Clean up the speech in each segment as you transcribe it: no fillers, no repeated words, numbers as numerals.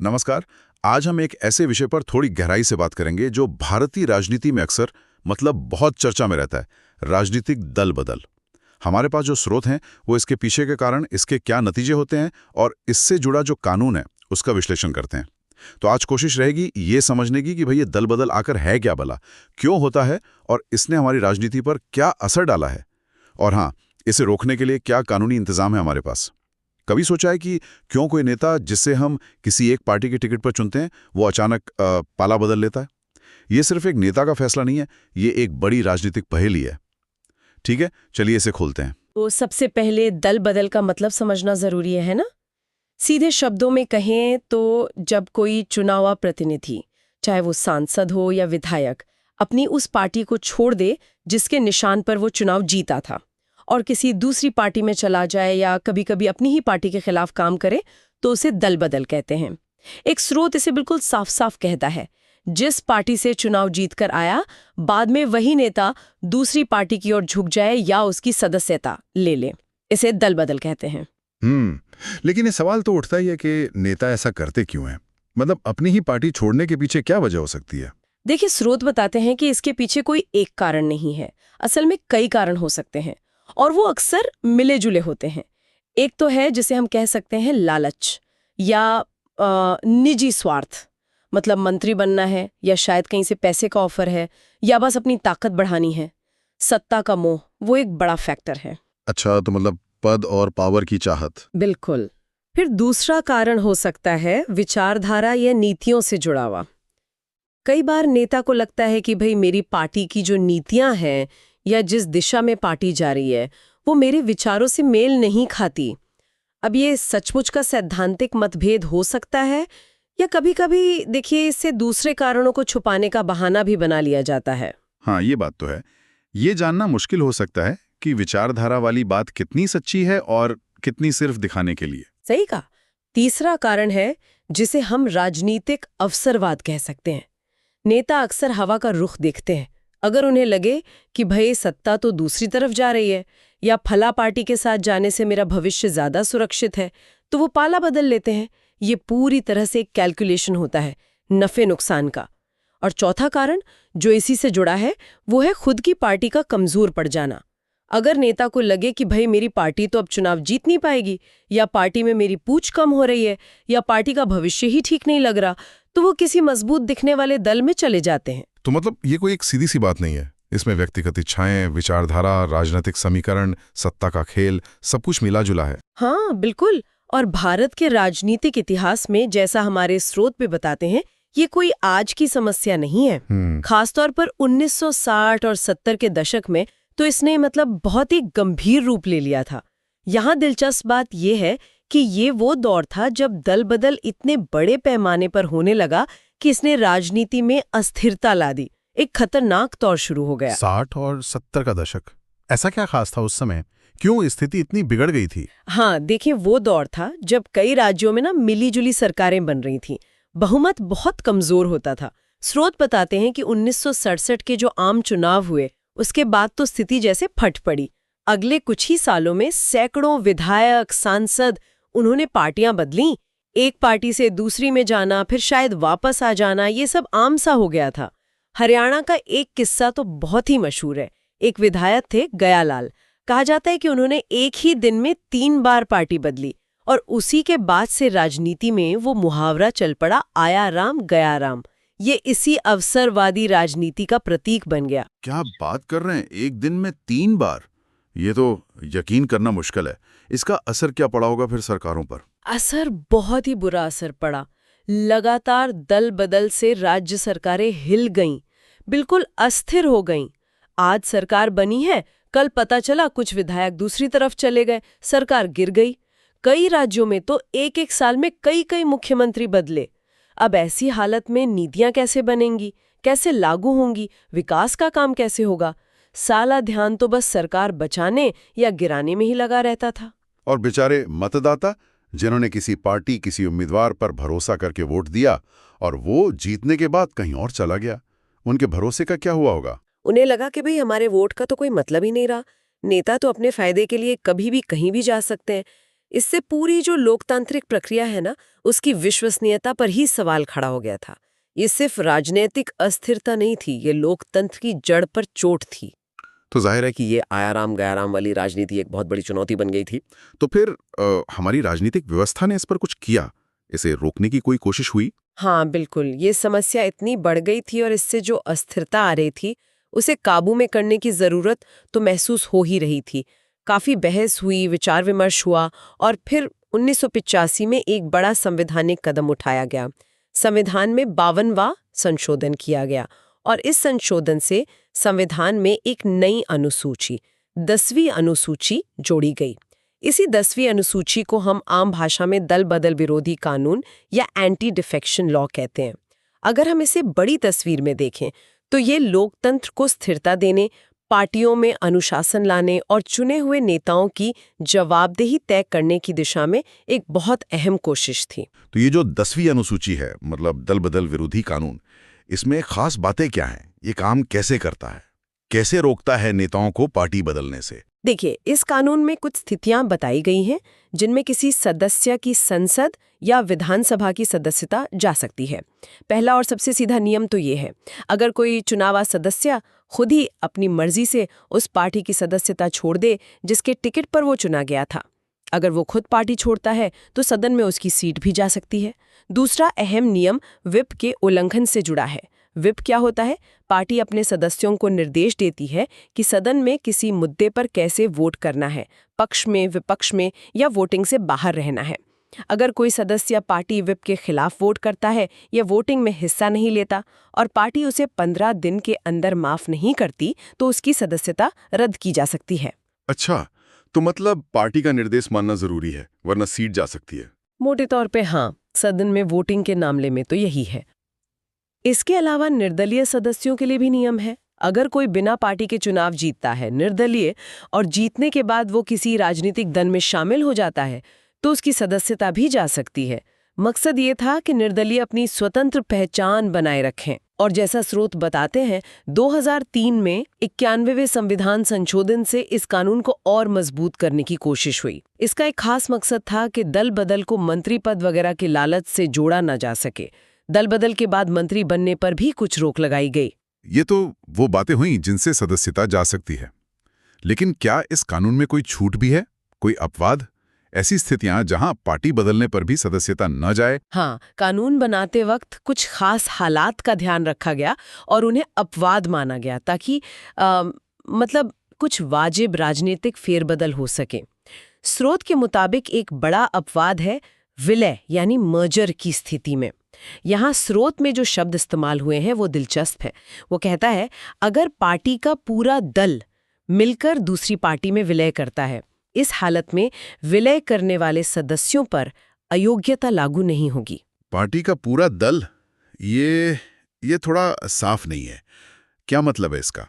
नमस्कार। आज हम एक ऐसे विषय पर थोड़ी गहराई से बात करेंगे जो भारतीय राजनीति में अक्सर बहुत चर्चा में रहता है। राजनीतिक दल बदल। हमारे पास जो स्रोत हैं वो इसके पीछे के कारण, इसके क्या नतीजे होते हैं और इससे जुड़ा जो कानून है उसका विश्लेषण करते हैं। तो आज कोशिश रहेगी ये समझने की कि भाई ये दल बदल आकर है क्या भला, क्यों होता है और इसने हमारी राजनीति पर क्या असर डाला है, और हाँ, इसे रोकने के लिए क्या कानूनी इंतजाम है हमारे पास। कभी सोचा है कि क्यों कोई नेता जिसे हम किसी एक पार्टी के टिकट पर चुनते हैं वो अचानक पाला बदल लेता है? ये सिर्फ एक नेता का फैसला नहीं है, ये एक बड़ी राजनीतिक पहेली है। ठीक है, चलिए इसे खोलते हैं। तो सबसे पहले दल बदल का मतलब समझना जरूरी है ना? सीधे शब्दों में कहें तो जब कोई चुना हुआ प्रतिनिधि, चाहे वो सांसद हो या विधायक, अपनी उस पार्टी को छोड़ दे जिसके निशान पर वो चुनाव जीता था और किसी दूसरी पार्टी में चला जाए या कभी कभी अपनी ही पार्टी के खिलाफ काम करे, तो उसे दल बदल कहते हैं। एक स्रोत इसे बिल्कुल साफ साफ कहता है, जिस पार्टी से चुनाव जीतकर आया, बाद में वही नेता दूसरी पार्टी की ओर झुक जाए या उसकी सदस्यता ले ले, इसे दल बदल कहते हैं। लेकिन ये सवाल तो उठता ही है कि नेता ऐसा करते क्यों हैं? मतलब अपनी ही पार्टी छोड़ने के पीछे क्या वजह हो सकती है? देखिए, स्रोत बताते हैं कि इसके पीछे कोई एक कारण नहीं है। असल में कई कारण हो सकते हैं और वो अक्सर मिले जुले होते हैं। एक तो है जिसे हम कह सकते हैं लालच या निजी स्वार्थ। मतलब मंत्री बनना है या शायद कहीं से पैसे का ऑफर है या बस अपनी ताकत बढ़ानी है। सत्ता का मोह वो एक बड़ा फैक्टर है। अच्छा, तो मतलब पद और पावर की चाहत। बिल्कुल। फिर दूसरा कारण हो सकता है विचारधारा या नीतियों से जुड़ा हुआ। कई बार नेता को लगता है कि भाई मेरी पार्टी की जो नीतियां हैं या जिस दिशा में पार्टी जा रही है वो मेरे विचारों से मेल नहीं खाती। अब ये सचमुच का सैद्धांतिक मतभेद हो सकता है या कभी-कभी देखिए इससे दूसरे कारणों को छुपाने का बहाना भी बना लिया जाता है। हाँ, ये बात तो है। ये जानना मुश्किल हो सकता है कि विचारधारा वाली बात कितनी सच्ची है और कितनी सिर्फ दिखाने के लिए। सही कहा। तीसरा कारण है जिसे हम राजनीतिक अवसरवाद कह सकते हैं। नेता अक्सर हवा का रुख देखते हैं। अगर उन्हें लगे कि भाई सत्ता तो दूसरी तरफ जा रही है या फला पार्टी के साथ जाने से मेरा भविष्य ज्यादा सुरक्षित है, तो वो पाला बदल लेते हैं। ये पूरी तरह से एक कैलकुलेशन होता है नफे नुकसान का। और चौथा कारण जो इसी से जुड़ा है वो है खुद की पार्टी का कमजोर पड़ जाना। अगर नेता को लगे कि भाई मेरी पार्टी तो अब चुनाव जीत नहीं पाएगी या पार्टी में मेरी पूछ कम हो रही है या पार्टी का भविष्य ही ठीक नहीं लग रहा, तो वो किसी मजबूत दिखने वाले दल में चले जाते हैं। तो मतलब ये कोई एक सीधी सी बात नहीं है। इसमें व्यक्तिगत इच्छाएं, विचारधारा, राजनीतिक समीकरण, सत्ता का खेल, सब कुछ मिला जुला है। हाँ बिल्कुल। और भारत के राजनीतिक इतिहास में, जैसा हमारे स्रोत पे बताते हैं, ये कोई आज की समस्या नहीं है। खासतौर पर 1960 और 70 के दशक में तो इसने बहुत ही गंभीर रूप ले लिया था। यहाँ दिलचस्प बात यह है कि ये वो दौर था जब दल बदल इतने बड़े पैमाने पर होने लगा कि इसने राजनीति में अस्थिरता ला दी। एक खतरनाक दौर शुरू हो गया। 60 और 70 का दशक, ऐसा क्या खास था उस समय? क्यों स्थिति इतनी बिगड़ गई थी? हाँ देखिए, वो दौर था जब कई राज्यों में मिली जुली सरकारें बन रही थीं। बहुमत बहुत कमजोर होता था। स्रोत बताते हैं कि 1967 के जो आम चुनाव हुए उसके बाद तो स्थिति जैसे फट पड़ी। अगले कुछ ही सालों में सैकड़ों विधायक, सांसद, उन्होंने पार्टियां बदलीं। एक पार्टी से दूसरी में जाना, फिर शायद वापस आ जाना, ये सब आम सा हो गया था। हरियाणा का एक किस्सा तो बहुत ही मशहूर है। एक विधायक थे गयालाल। कहा जाता है कि उन्होंने एक ही दिन में 3 बार पार्टी बदली और उसी के बाद से राजनीति में वो मुहावरा चल पड़ा, आया राम गया राम। ये इसी अवसरवादी राजनीति का प्रतीक बन गया। क्या बात कर रहे हैं, एक दिन में 3 बार? ये तो यकीन करना मुश्किल है। इसका असर क्या पड़ा होगा फिर सरकारों पर? असर बहुत ही बुरा असर पड़ा। लगातार दल बदल से राज्य सरकारें हिल गईं, बिल्कुल अस्थिर हो गईं। आज सरकार बनी है, कल पता चला कुछ विधायक दूसरी तरफ चले गए, सरकार गिर गई। कई राज्यों में तो एक एक साल में कई कई मुख्यमंत्री बदले। अब ऐसी हालत में नीतियां कैसे बनेंगी, कैसे लागू होंगी, विकास का काम कैसे होगा? साला ध्यान तो बस सरकार बचाने या गिराने में ही लगा रहता था। और बेचारे मतदाता जिन्होंने किसी पार्टी, किसी उम्मीदवार पर भरोसा करके वोट दिया और वो जीतने के बाद कहीं और चला गया, उनके भरोसे का क्या हुआ होगा? उन्हें लगा कि भाई हमारे वोट का तो कोई मतलब ही नहीं रहा। नेता तो अपने फायदे के लिए कभी भी कहीं भी जा सकते हैं। इससे पूरी जो लोकतांत्रिक प्रक्रिया है ना, उसकी विश्वसनीयता पर ही सवाल खड़ा हो गया था। ये सिर्फ राजनीतिक अस्थिरता नहीं थी, ये लोकतंत्र की जड़ पर चोट थी। तो जाहिर है कि ये आयाराम गयाराम वाली राजनीति एक बहुत बड़ी चुनौती बन गई थी। तो फिर हमारी राजनीतिक व्यवस्था ने इस पर कुछ किया, इसे रोकने की कोई कोशिश हुई? हाँ बिल्कुल, ये समस्या इतनी बढ़ गई थी और इससे जो अस्थिरता आ रही थी उसे काबू में करने की जरूरत तो महसूस हो ही रही थी। काफी बहस हुई, विचार विमर्श हुआ और फिर 1985 में एक बड़ा संवैधानिक कदम उठाया गया। संविधान में 52वां संशोधन किया गया और इस संशोधन से संविधान में एक नई अनुसूची, 10वीं अनुसूची जोड़ी गई। इसी 10वीं अनुसूची को हम आम भाषा में दल बदल विरोधी कानून या एंटी डिफेक्शन लॉ कहते हैं। अगर हम इसे बड़ी तस्वीर में देखें तो ये लोकतंत्र को स्थिरता देने, पार्टियों में अनुशासन लाने और चुने हुए नेताओं की जवाबदेही तय करने की दिशा में एक बहुत अहम कोशिश थी। तो ये जो 10वीं अनुसूची है, मतलब दल बदल विरोधी कानून, इसमें खास बातें क्या हैं? ये काम कैसे करता है? कैसे रोकता है नेताओं को पार्टी बदलने से? देखिए, इस कानून में कुछ स्थितियां बताई गई हैं जिनमें किसी सदस्य की संसद या विधानसभा की सदस्यता जा सकती है। पहला और सबसे सीधा नियम तो ये है, अगर कोई चुनावा सदस्य खुद ही अपनी मर्जी से उस पार्टी की सदस्यता छोड़ दे जिसके टिकट पर वो चुना गया था, अगर वो खुद पार्टी छोड़ता है तो सदन में उसकी सीट भी जा सकती है। दूसरा अहम नियम व्हिप के उल्लंघन से जुड़ा है। व्हिप क्या होता है? पार्टी अपने सदस्यों को निर्देश देती है कि सदन में किसी मुद्दे पर कैसे वोट करना है, पक्ष में, विपक्ष में या वोटिंग से बाहर रहना है। अगर कोई सदस्य पार्टी व्हिप के खिलाफ वोट करता है या वोटिंग में हिस्सा नहीं लेता और पार्टी उसे 15 दिन के अंदर माफ नहीं करती तो उसकी सदस्यता रद्द की जा सकती है। अच्छा, तो मतलब पार्टी का निर्देश मानना जरूरी है, वरना सीट जा सकती है। मोटे तौर पे हाँ, सदन में वोटिंग के मामले में तो यही है। इसके अलावा निर्दलीय सदस्यों के लिए भी नियम है। अगर कोई बिना पार्टी के चुनाव जीतता है, निर्दलीय, और जीतने के बाद वो किसी राजनीतिक दल में शामिल हो जाता है तो उसकी सदस्यता भी जा सकती है। मकसद ये था कि निर्दलीय अपनी स्वतंत्र पहचान बनाए रखें। और जैसा स्रोत बताते हैं, 2003 में 91वें संविधान संशोधन से इस कानून को और मजबूत करने की कोशिश हुई। इसका एक खास मकसद था कि दल बदल को मंत्री पद वगैरह की लालच से जोड़ा न जा सके। दल बदल के बाद मंत्री बनने पर भी कुछ रोक लगाई गई। ये तो वो बातें हुई जिनसे सदस्यता जा सकती है, लेकिन क्या इस कानून में कोई छूट भी है, कोई अपवाद, ऐसी स्थितियां जहां पार्टी बदलने पर भी सदस्यता न जाए? हाँ, कानून बनाते वक्त कुछ खास हालात का ध्यान रखा गया और उन्हें अपवाद माना गया ताकि मतलब कुछ वाजिब राजनीतिक फेरबदल हो सके। स्रोत के मुताबिक एक बड़ा अपवाद है विलय यानी मर्जर की स्थिति में। यहाँ स्रोत में जो शब्द इस्तेमाल हुए हैं वो दिलचस्प है। वो कहता है, अगर पार्टी का पूरा दल मिलकर दूसरी पार्टी में विलय करता है, इस हालत में विलय करने वाले सदस्यों पर अयोग्यता लागू नहीं होगी। पार्टी का पूरा दल, ये थोड़ा साफ नहीं है। क्या मतलब है इसका?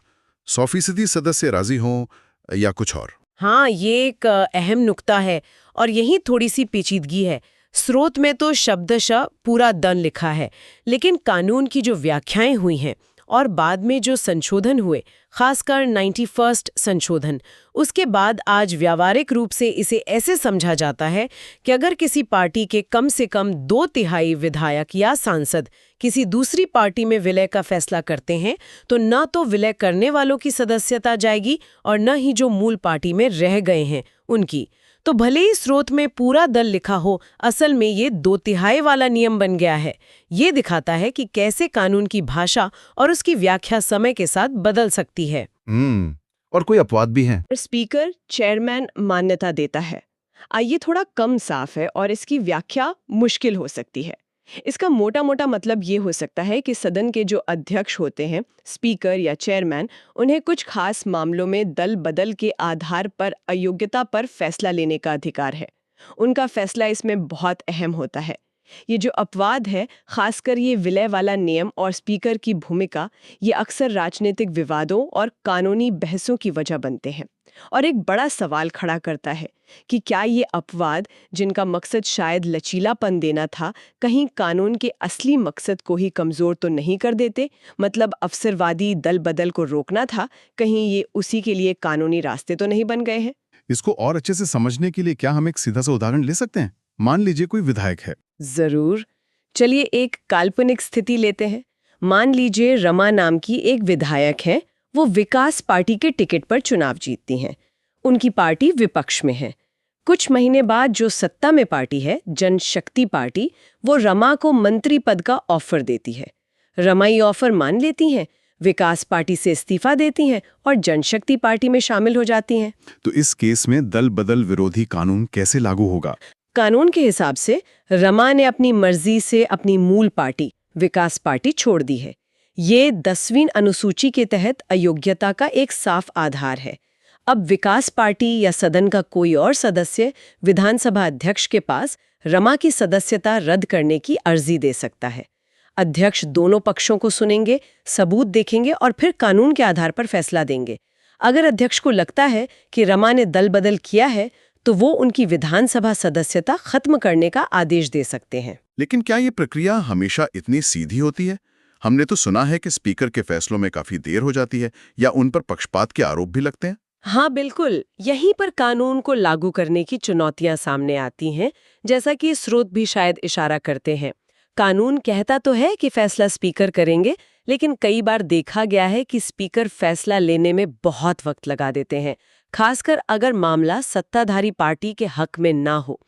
100% सदस्य राजी हों या कुछ और? हाँ, ये एक अहम नुक्ता है और यही थोड़ी सी पेचीदगी है। स्रोत में तो शब्दशः पूरा दल लिखा है, लेकिन कानून की जो व्याख्याएं हुई हैं और बाद में जो संशोधन हुए, खासकर 91वां संशोधन, उसके बाद आज व्यावहारिक रूप से इसे ऐसे समझा जाता है कि अगर किसी पार्टी के कम से कम 2/3 विधायक या सांसद किसी दूसरी पार्टी में विलय का फैसला करते हैं तो न तो विलय करने वालों की सदस्यता जाएगी और न ही जो मूल पार्टी में रह गए हैं उनकी। तो भले ही स्रोत में पूरा दल लिखा हो, असल में ये 2/3 वाला नियम बन गया है। ये दिखाता है कि कैसे कानून की भाषा और उसकी व्याख्या समय के साथ बदल सकती है। और कोई अपवाद भी हैं? स्पीकर चेयरमैन मान्यता देता है। ये थोड़ा कम साफ है और इसकी व्याख्या मुश्किल हो सकती है। इसका मोटा मोटा मतलब ये हो सकता है कि सदन के जो अध्यक्ष होते हैं, स्पीकर या चेयरमैन, उन्हें कुछ खास मामलों में दल बदल के आधार पर अयोग्यता पर फैसला लेने का अधिकार है। उनका फैसला इसमें बहुत अहम होता है। ये जो अपवाद है, खासकर ये विलय वाला नियम और स्पीकर की भूमिका, ये अक्सर राजनीतिक विवादों और कानूनी बहसों की वजह बनते हैं और एक बड़ा सवाल खड़ा करता है कि क्या ये अपवाद, जिनका मकसद शायद लचीलापन देना था, कहीं कानून के असली मकसद को ही कमजोर तो नहीं कर देते? मतलब अवसरवादी दल बदल को रोकना था, कहीं ये उसी के लिए कानूनी रास्ते तो नहीं बन गए हैं? इसको और अच्छे से समझने के लिए क्या हम एक सीधा सा उदाहरण ले सकते हैं? मान लीजिए कोई विधायक है। जरूर। चलिए एक काल्पनिक स्थिति लेते हैं। मान लीजिए रमा नाम की एक विधायक है। वो विकास पार्टी के टिकट पर चुनाव जीतती हैं। उनकी पार्टी विपक्ष में है। कुछ महीने बाद जो सत्ता में पार्टी है, जनशक्ति पार्टी, वो रमा को मंत्री पद का ऑफर देती है। रमा ये ऑफर मान लेती हैं, विकास पार्टी से इस्तीफा देती हैं और जनशक्ति पार्टी में शामिल हो जाती हैं। तो इस केस में दल बदल विरोधी कानून कैसे लागू होगा? कानून के हिसाब से रमा ने अपनी मर्जी से अपनी मूल पार्टी विकास पार्टी छोड़ दी है। ये 10वीं अनुसूची के तहत अयोग्यता का एक साफ आधार है। अब विकास पार्टी या सदन का कोई और सदस्य विधानसभा अध्यक्ष के पास रमा की सदस्यता रद्द करने की अर्जी दे सकता है। अध्यक्ष दोनों पक्षों को सुनेंगे, सबूत देखेंगे और फिर कानून के आधार पर फैसला देंगे। अगर अध्यक्ष को लगता है कि रमा ने दल बदल किया है तो वो उनकी विधानसभा सदस्यता खत्म करने का आदेश दे सकते हैं। लेकिन क्या ये प्रक्रिया हमेशा इतनी सीधी होती है? हमने तो सुना है कि स्पीकर के फैसलों में काफी देर हो जाती है या उन पर पक्षपात के आरोप भी लगते हैं। हाँ बिल्कुल, यहीं पर कानून को लागू करने की चुनौतियां सामने आती हैं, जैसा कि स्रोत भी शायद इशारा करते हैं। कानून कहता तो है कि फैसला स्पीकर करेंगे, लेकिन कई बार देखा गया है कि स्पीकर फैसला लेने में बहुत वक्त लगा देते हैं, खासकर अगर मामला सत्ताधारी पार्टी के हक में ना हो।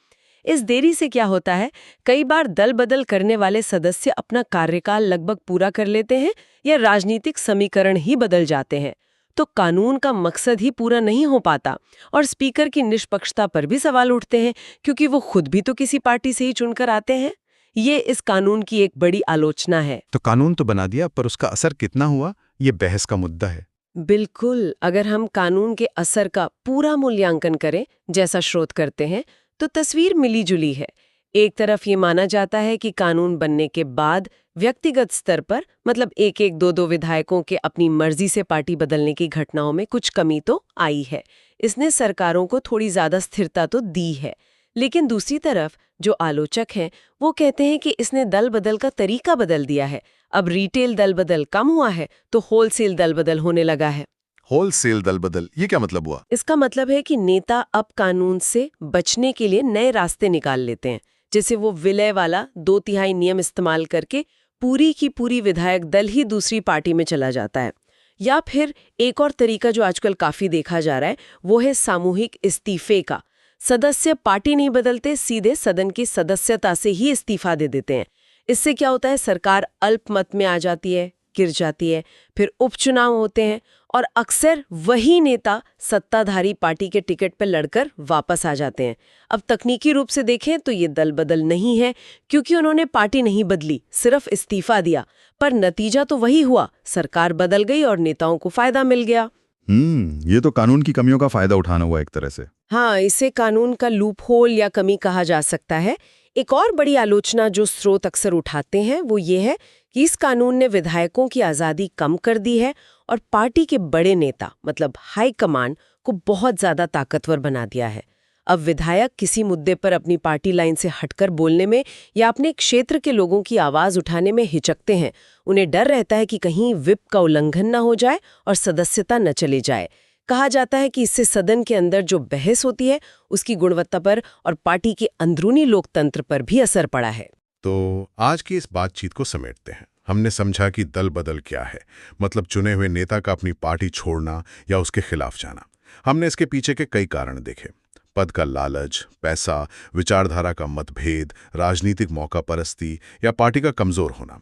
इस देरी से क्या होता है, कई बार दल बदल करने वाले सदस्य अपना कार्यकाल लगभग पूरा कर लेते हैं या राजनीतिक समीकरण ही बदल जाते हैं, तो कानून का मकसद ही पूरा नहीं हो पाता और स्पीकर की निष्पक्षता पर भी सवाल उठते हैं, क्योंकि वो खुद भी तो किसी पार्टी से ही चुनकर आते हैं। ये इस कानून की एक बड़ी आलोचना है। तो कानून तो बना दिया, पर उसका असर कितना हुआ, ये बहस का मुद्दा है। बिल्कुल, अगर हम कानून के असर का पूरा मूल्यांकन करें, जैसा स्रोत करते हैं, तो तस्वीर मिली जुली है। एक तरफ ये माना जाता है कि कानून बनने के बाद व्यक्तिगत स्तर पर, मतलब एक एक दो विधायकों के अपनी मर्जी से पार्टी बदलने की घटनाओं में कुछ कमी तो आई है। इसने सरकारों को थोड़ी ज्यादा स्थिरता तो दी है। लेकिन दूसरी तरफ जो आलोचक हैं, वो कहते हैं कि इसने दल बदल का तरीका बदल दिया है। अब रिटेल दल बदल कम हुआ है तो होलसेल दल बदल होने लगा है। होलसेल दल बदल, ये क्या मतलब हुआ? इसका मतलब है कि नेता अब कानून से बचने के लिए नए रास्ते निकाल लेते हैं, जैसे वो विलय वाला 2/3 नियम इस्तेमाल करके पूरी की पूरी विधायक दल ही दूसरी पार्टी में चला जाता है। या फिर एक और तरीका जो आजकल काफी देखा जा रहा है, वो है सामूहिक इस्तीफे का। सदस्य पार्टी नहीं बदलते, सीधे सदन की सदस्यता से ही इस्तीफा दे देते हैं। इससे क्या होता है, सरकार अल्पमत में आ जाती है, गिर जाती है, फिर उपचुनाव होते हैं और अक्सर वही नेता सत्ताधारी पार्टी के टिकट पर लड़कर वापस आ जाते हैं। अब तकनीकी रूप से देखें तो ये दल बदल नहीं है, क्योंकि उन्होंने पार्टी नहीं बदली, सिर्फ इस्तीफा दिया, पर नतीजा तो वही हुआ, सरकार बदल गई और नेताओं को फायदा मिल गया। ये तो कानून की कमियों का फायदा उठाना हुआ एक तरह से। हाँ, इसे कानून का लूपहोल या कमी कहा जा सकता है। एक और बड़ी आलोचना जो स्रोत अक्सर उठाते हैं वो ये है कि इस कानून ने विधायकों की आज़ादी कम कर दी है और पार्टी के बड़े नेता, मतलब हाई कमांड, को बहुत ज़्यादा ताकतवर बना दिया है। अब विधायक किसी मुद्दे पर अपनी पार्टी लाइन से हटकर बोलने में या अपने क्षेत्र के लोगों की आवाज़ उठाने में हिचकते हैं। उन्हें डर रहता है कि कहीं व्हिप का उल्लंघन न हो जाए और सदस्यता न चले जाए। कहा जाता है कि इससे सदन के अंदर जो बहस होती है उसकी गुणवत्ता पर और पार्टी के अंदरूनी लोकतंत्र पर भी असर पड़ा है। तो आज की इस बातचीत को समेटते हैं। हमने समझा कि दल बदल क्या है, मतलब चुने हुए नेता का अपनी पार्टी छोड़ना या उसके खिलाफ जाना। हमने इसके पीछे के कई कारण देखे, पद का लालच, पैसा, विचारधारा का मतभेद, राजनीतिक मौका परस्ती या पार्टी का कमजोर होना।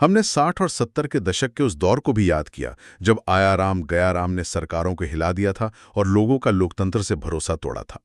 हमने 60 और 70 के दशक के उस दौर को भी याद किया जब आया राम गया राम ने सरकारों को हिला दिया था और लोगों का लोकतंत्र से भरोसा तोड़ा था।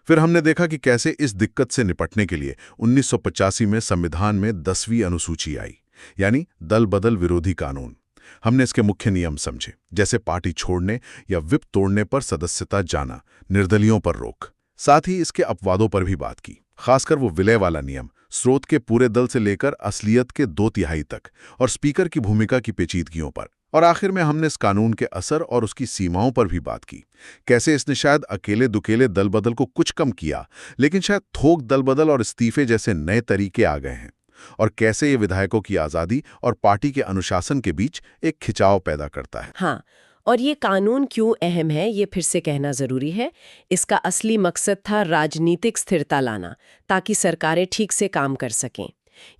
फिर हमने देखा कि कैसे इस दिक्कत से निपटने के लिए 1985 में संविधान में 10वीं अनुसूची आई, यानी दल बदल विरोधी कानून। हमने इसके मुख्य नियम समझे, जैसे पार्टी छोड़ने या व्हिप तोड़ने पर सदस्यता जाना, निर्दलियों पर रोक। साथ ही इसके अपवादों पर भी बात की, खासकर वो विलय वाला नियम, स्रोत के पूरे दल से लेकर असलियत के 2/3 तक, और स्पीकर की भूमिका की पेचीदगियों पर। और आखिर में हमने इस कानून के असर और उसकी सीमाओं पर भी बात की, कैसे इसने शायद अकेले दुकेले दल बदल को कुछ कम किया, लेकिन शायद थोक दल बदल और इस्तीफे जैसे नए तरीके आ गए हैं, और कैसे ये विधायकों की आज़ादी और पार्टी के अनुशासन के बीच एक खिंचाव पैदा करता है। हाँ, और ये कानून क्यों अहम है, ये फिर से कहना जरूरी है। इसका असली मकसद था राजनीतिक स्थिरता लाना, ताकि सरकारें ठीक से काम कर सकें।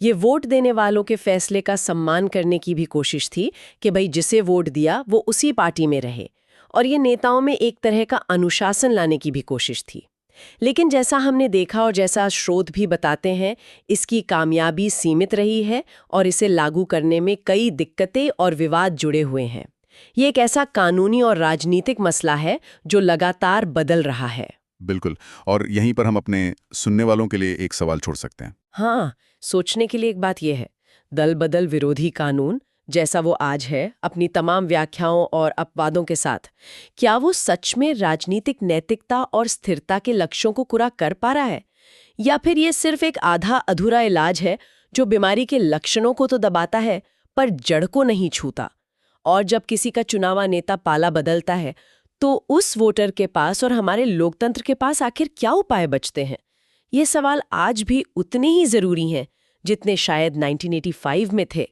ये वोट देने वालों के फैसले का सम्मान करने की भी कोशिश थी कि भाई जिसे वोट दिया वो उसी पार्टी में रहे, और ये नेताओं में एक तरह का अनुशासन लाने की भी कोशिश थी। लेकिन जैसा हमने देखा और जैसा स्रोत भी बताते हैं, इसकी कामयाबी सीमित रही है और इसे लागू करने में कई दिक्कतें और विवाद जुड़े हुए हैं। ये एक ऐसा कानूनी और राजनीतिक मसला है जो लगातार बदल रहा है। बिल्कुल। और यहीं पर हम अपने सुनने वालों के लिए एक सवाल छोड़ सकते हैं। हाँ, सोचने के लिए एक बात यह है, दल बदल विरोधी कानून जैसा वो आज है, अपनी तमाम व्याख्याओं और अपवादों के साथ, क्या वो सच में राजनीतिक नैतिकता और स्थिरता के लक्ष्यों को पूरा कर पा रहा है, या फिर ये सिर्फ एक आधा अधूरा इलाज है जो बीमारी के लक्षणों को तो दबाता है पर जड़ को नहीं छूता? और जब किसी का चुनावा नेता पाला बदलता है तो उस वोटर के पास और हमारे लोकतंत्र के पास आखिर क्या उपाय बचते हैं? ये सवाल आज भी उतने ही जरूरी हैं जितने शायद 1985 में थे।